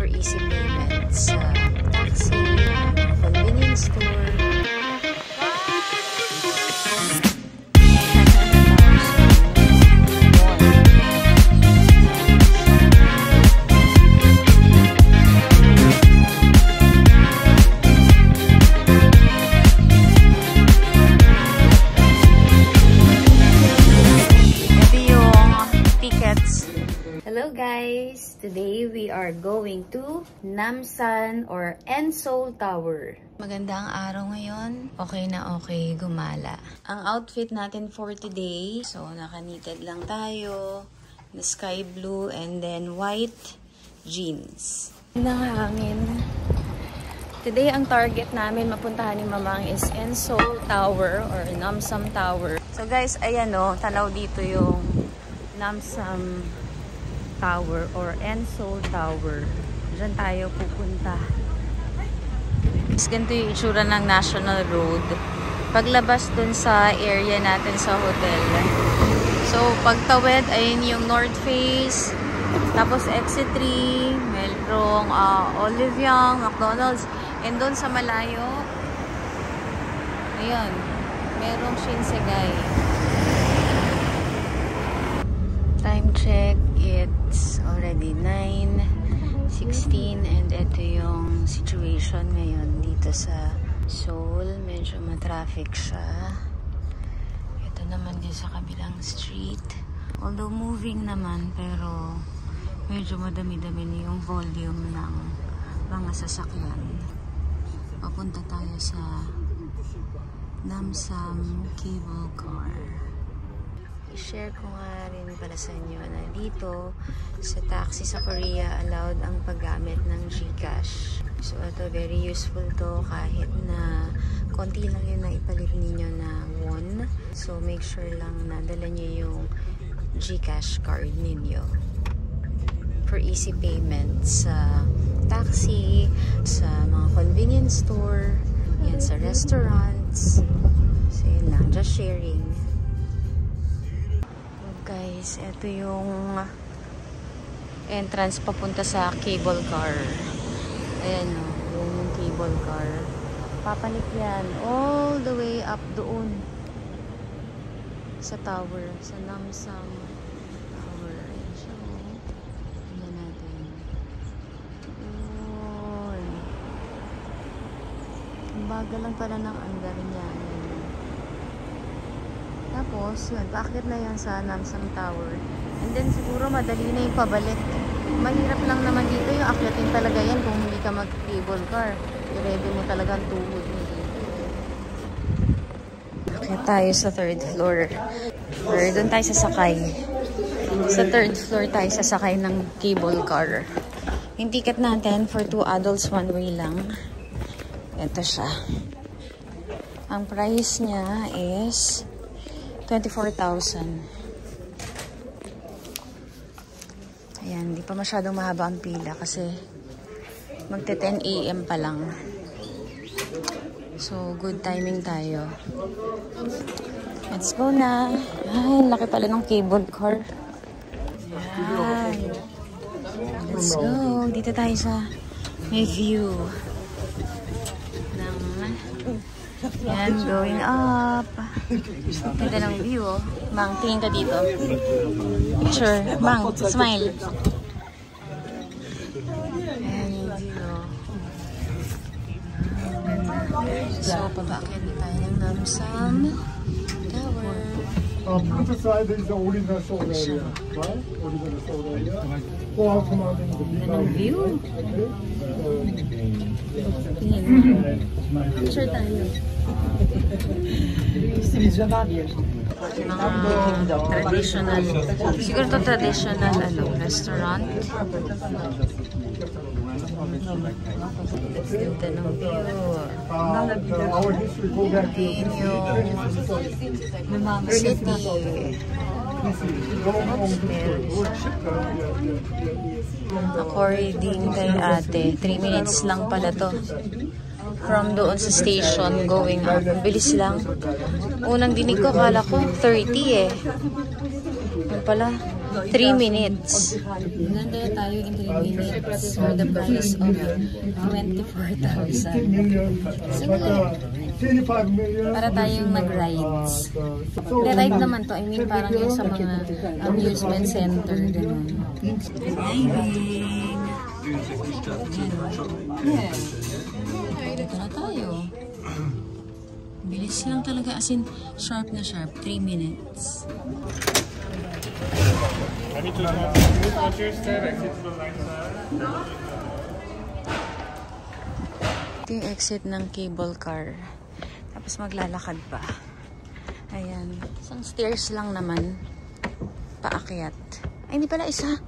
for easy payments, taxi, convenience store. Hello guys! Today we are going to Namsan or Enseoul Tower. Magandang araw ngayon. Okay na okay, gumala. Ang outfit natin for today, so naka-knitted lang tayo, na sky blue and then white jeans. Hangin. Today ang target namin mapuntahan ni Mamang is Enseoul Tower or Namsan Tower. So guys, ayan o, tanaw dito yung Namsan Tower or Enseoul Tower. Diyan tayo pupunta. Ganito yung itsura ng National Road. Paglabas dun sa area natin sa hotel. So, pagtawid, ayun yung North Face. Tapos, exit 3. Merong Oliviang, McDonald's. And dun sa malayo, ayun, merong Shinsegae. Time check, it's already 9:16 and ito yung situation ngayon dito sa Seoul. Medyo matraffic siya. Ito naman din sa kabilang street. Although moving naman, pero medyo madami-dami na yung volume ng mga sasakyan. Papunta tayo sa Namsan Cable Car. I-share ko nga rin pala sa inyo na dito sa taxi sa Korea allowed ang paggamit ng GCash. So ito very useful to kahit na konti lang yun na ipalit ninyo na won. So make sure lang na dala nyo yung GCash card ninyo for easy payments sa taxi, sa mga convenience store, yan, sa restaurants. So yun lang, just sharing. Guys, ito yung entrance papunta sa cable car. Ayan o, yun yung cable car. Papanik yan all the way up doon sa tower, sa Namsan Tower. Ayan siya o. Tingnan natin. Yun. Ang bagal lang pala ng andar niya. Tapos, yun, paakit na yan sa Namsan Tower. And then, siguro madali na yung pabalik. Mahirap lang naman dito yung akyatin talaga yan kung hindi ka mag-cable car. I-ready mo talaga ang tuhod mo dito. Akyat tayo sa third floor. Or doon tayo sasakay. Sa third floor tayo sasakay ng cable car. Yung ticket natin for 2 adults, 1 way lang. Ito siya. Ang price niya is 24,000. Ayan, di pa masyadong mahaba ang pila kasi magte 10 AM pa lang. So, good timing tayo. Let's go na. Ay, laki pala ng cable car. Ayan. Let's go. Dito tayo sa may view. Yan, going up. Ganda ng view, oh. Mang, tingin ka dito. Sure. Mang, smile. Ayan yung view, oh. So, pabakit na tayo ng Namsan Tower. Put aside is the original Seoul area, right? Original Seoul area. For commanding the Ganda ng view. Picture tayo. Mga traditional, siguro to traditional restaurant. Ganda ng view. Din yung city. According kay ate, 3 minutes lang pala to. From doon sa station going up. Bilis lang. Unang dinig ko, kala ko 30 eh. Yan pala, 3 minutes. Ganda tayo in 3 minutes for the price of 24,000. 15 million, but 25 million. Para tayong nag-rides. The ride naman to, I mean parang yung sa mga amusement center. Ganun. Driving! Dito na tayo. Bilis lang talaga, as in sharp na sharp. 3 minutes. Ito yung exit ng cable car. Tapos maglalakad pa. Ayan. Isang stairs lang naman. Paakyat. Ay, hindi pala isa.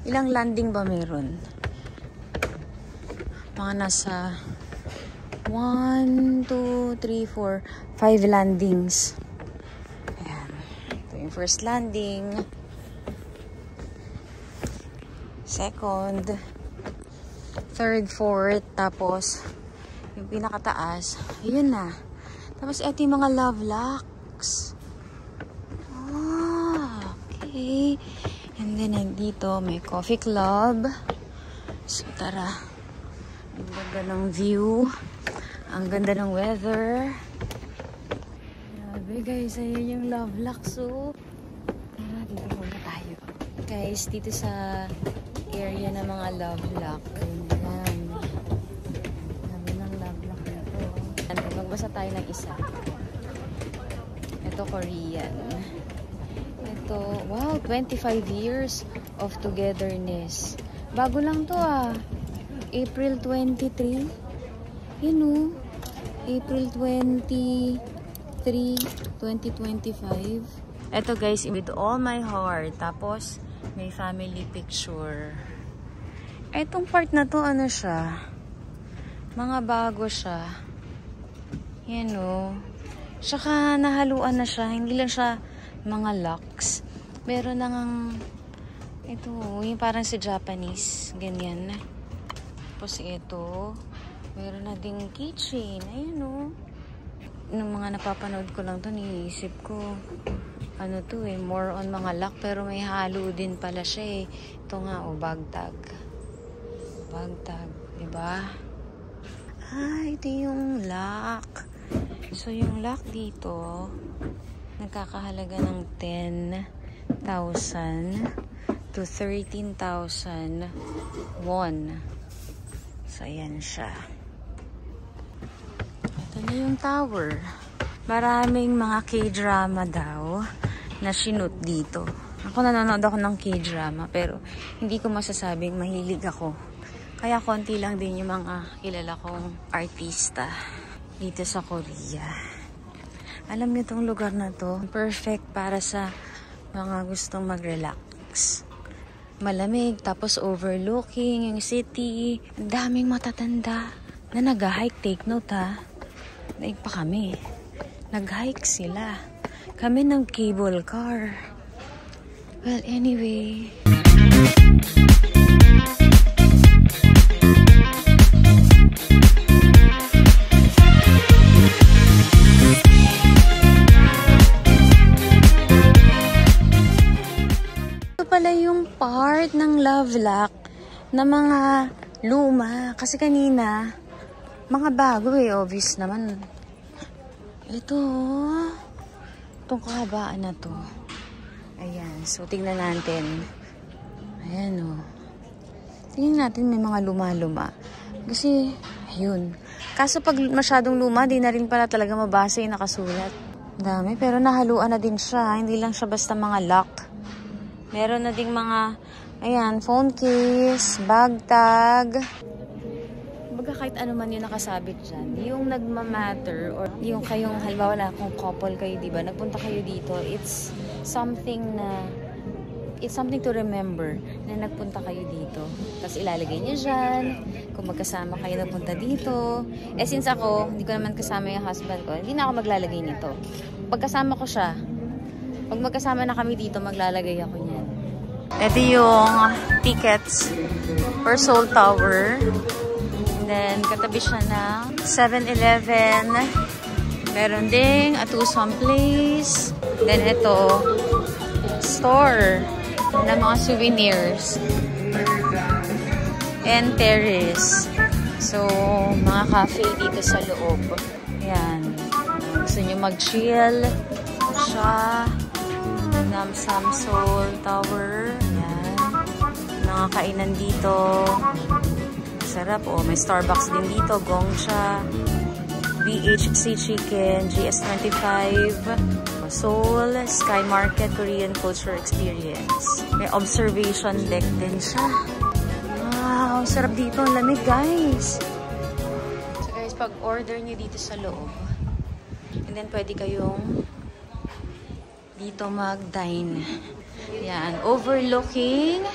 Ilang landing ba meron? Mga nasa 1, 2, 3, 4, 5 landings. Ayan. Ito yung first landing. Second. Third, fourth. Tapos, yung pinakataas. Yun na. Tapos, ito yung mga love locks. Ah, okay. And then, dito, may coffee club. So, tara. Ang ganda ng view. Ang ganda ng weather. Grabe, guys. Ayan yung love locks, oh. Tara, dito muna tayo. Guys, dito sa area ng mga love lock. Ayan. Dami ng love lock dito. Magbasa tayo ng isa. Ito, Korean. Ito, wow, 25 years of togetherness. Bago lang to ah. April 23. Yun o. April 23, 2025. Ito guys, with all my heart. Tapos, may family picture. Etong part na to, ano siya? Mga bago siya. Yan o. Tsaka nahaluan na siya. Hindi lang siya mga locks. Meron nang ito, yung parang si Japanese. Ganyan. Tapos ito, meron na ding keychain. Ayan o. Nung mga napapanood ko lang to, niisip ko, ano to eh, more on mga lock, pero may halo din pala siya eh. Ito nga o, bag tag. Bag tag, diba? Ah, ito yung lock. So, yung lock dito, nagkakahalaga ng 10,000 to 13,000 won. So, ayan siya. Ito na yung tower. Maraming mga K-drama daw na shoot dito. Ako nanonood ako ng K-drama, pero hindi ko masasabing mahilig ako. Kaya konti lang din yung mga kilala kong artista dito sa Korea. Alam niyo tong lugar na to, perfect para sa mga gustong mag-relax. Malamig, tapos overlooking yung city. Ang daming matatanda na nag-hike. Take note ha. Naig pa kami. Nag-hike sila. Kami ng cable car. Well, anyway. Pala yung part ng love lock na mga luma. Kasi kanina, mga bago eh, obvious naman. Ito, itong kahabaan na to. Ayan, so tingnan natin. Ayan o. Tingnan natin, may mga luma-luma. Kasi, ayun. Kaso pag masyadong luma, di na rin pala talaga mabasa yung nakasulat. Dami, pero nahaluan na din siya. Hindi lang siya basta mga lock. Meron na ding mga, ayan, phone case, bag tag. Baga kahit ano man yung nakasabit dyan, yung nagmamatter, or yung kayong, halimbawa na kung couple kayo, diba, nagpunta kayo dito, it's something to remember na nagpunta kayo dito. Tapos ilalagay niyo dyan, kung magkasama kayo nagpunta dito. Eh since ako, hindi ko naman kasama yung husband ko, hindi na ako maglalagay nito. Pagkasama ko siya, pag magkasama na kami dito, maglalagay ako niyan. Ito yung tickets for Seoul Tower. And then, katabi siya ng 7-Eleven. Meron ding Atusam Place. Then, ito, store ng mga souvenirs. And terrace. So, mga cafe dito sa loob. Ayan. Gusto nyo mag-chill. Siya. Namsan Seoul Tower. Ayan. Mga kainan dito. Sarap. Oh, may Starbucks din dito. Gongcha. BHC Chicken. GS25. Seoul. Sky Market Korean Culture Experience. May observation deck din siya. Wow, sarap dito. Ang lamig, guys. So, guys, pag-order nyo dito sa loob, and then pwede kayong dito mag-dine. Yan. Overlooking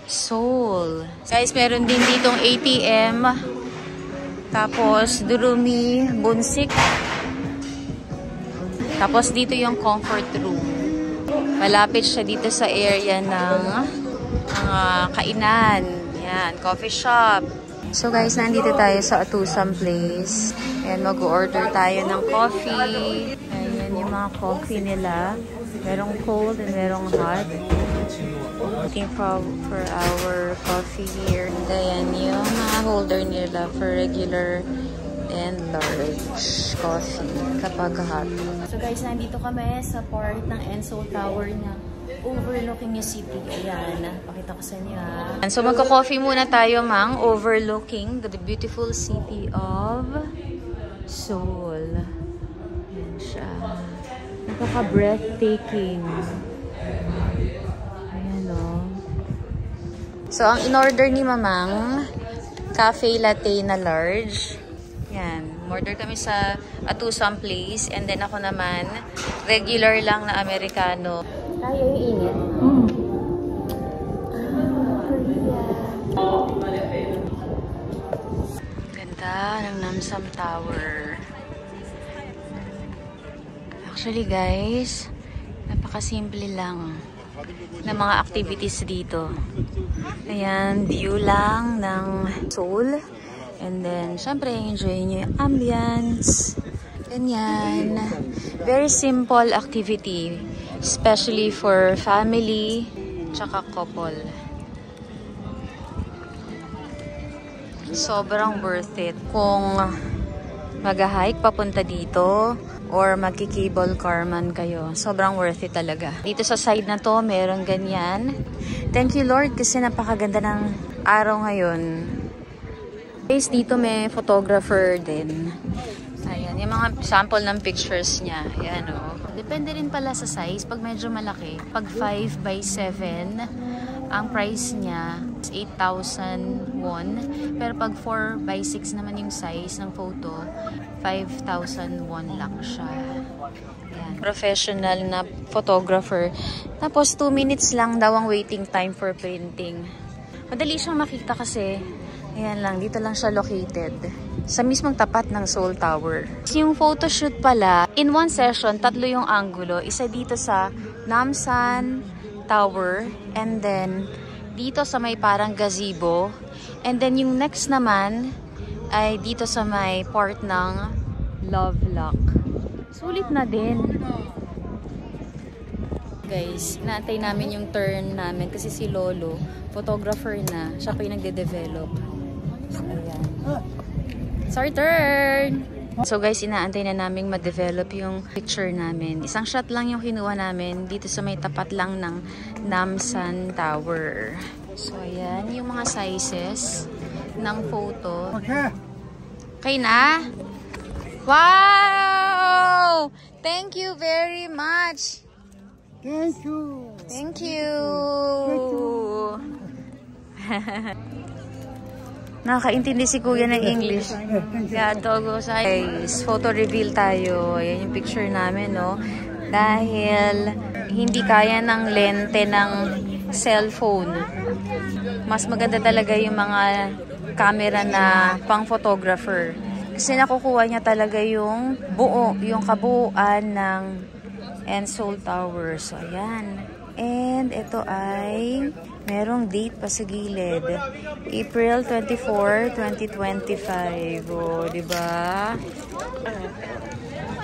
Seoul. Guys, meron din ditong ATM. Tapos, Durumi, Bunsik. Tapos, dito yung comfort room. Malapit siya dito sa area ng kainan. Yan, coffee shop. So guys, nandito tayo sa Atusam Place. And mag-order tayo ng coffee. Ayan yung mga coffee nila. Merong cold and merong hot. Looking for our coffee here. And ayan yung mga holder nila for regular and large coffee kapag hot. So guys, nandito kami sa part ng Enseoul Tower na overlooking yung city. Ayan, pakita ko sa inyo. So magko-coffee muna tayo, mang, overlooking the beautiful city of Seoul. Ayan siya. Napaka-breathtaking. Ayan o. So ang in-order ni mamang, cafe latte na large. Yan. Order kami sa Atusam Place. And then ako naman, regular lang na Americano. Kaya yung init. Ganda ng Namsan Tower. Actually guys, napakasimple lang ng mga activities dito. Ayan, view lang ng Seoul. And then, syempre, enjoy nyo yung ambience. Ganyan. Very simple activity. Especially for family, tsaka couple. Sobrang worth it. Kung mag-hike papunta dito, or magki-cable car man kayo, sobrang worth it talaga. Dito sa side na to, meron ganyan. Thank you Lord kasi napakaganda ng araw ngayon. Guys, dito may photographer din. Ayan, yung mga sample ng pictures niya. Ayan o. Depende rin pala sa size. Pag medyo malaki, pag 5 by 7, ang price niya is 8,000 won. Pero pag 4 by 6 naman yung size ng photo, 5,000 won lang siya. Ayan. Professional na photographer. Tapos 2 minutes lang daw ang waiting time for printing. Madali siyang makita kasi ayan lang, dito lang siya located. Sa mismong tapat ng Seoul Tower. Yung photoshoot pala, in one session, 3 yung angulo. Isa dito sa Namsan Tower. And then, dito sa may parang gazebo. And then, yung next naman, ay dito sa may part ng Lovelock. Sulit na din. Guys, inaantay namin yung turn namin kasi si Lolo, photographer na. Siya pa yung nagde-develop. So, ayan. Sorry, turn! So guys, inaantay na namin ma-develop yung picture namin. Isang shot lang yung kinuha namin dito sa may tapat lang ng Namsan Tower. So ayan, yung mga sizes ng photo. Okay na? Wow! Thank you very much! Thank you! Thank you! Nakakaintindi si Kuya ng English. Kaya dogo sa guys, photo reveal tayo. Ayan yung picture namin, no? Dahil hindi kaya ng lente ng cellphone. Mas maganda talaga yung mga camera na pang photographer. Kasi nakukuha niya talaga yung buo, yung kabuuan ng Enseoul Tower. So, ayan. And ito ay merong date pa sa gilid. April 24, 2025. O, diba?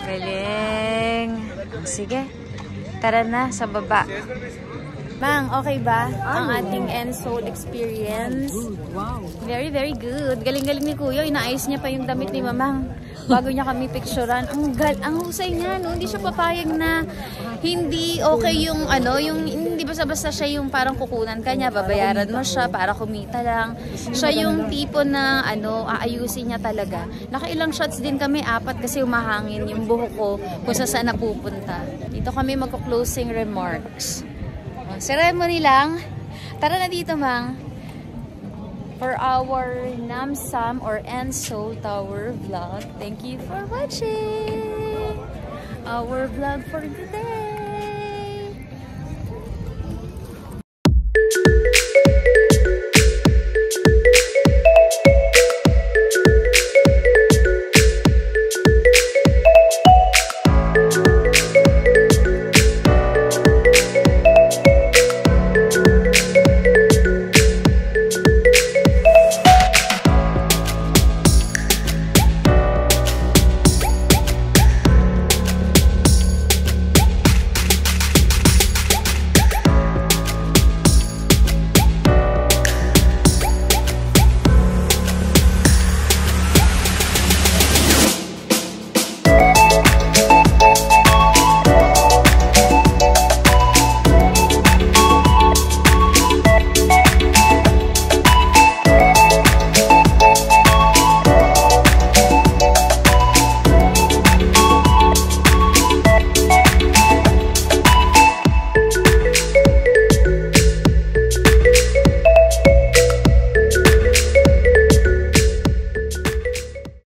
Galing. Sige. Tara na, sa baba. Mang, okay ba ang ating Ensoul experience? Wow. Very, very good. Galing-galing ni Kuya. Inaayos niya pa yung damit ni Mamang bago niya kami picturean. Ang husay niya, no? Hindi siya papayag na hindi okay yung yung hindi basta-basta siya yung parang kukunan ka niya, babayaran mo siya para kumita lang. Siya yung tipo na aayusin niya talaga. Nakailang shots din kami, 4 kasi umahangin yung buhok ko kung saan napupunta. Dito kami magko-closing remarks. Ceremony lang. Tara na dito, Mang. For our Namsan or Ensoul Tower vlog. Thank you for watching our vlog for today.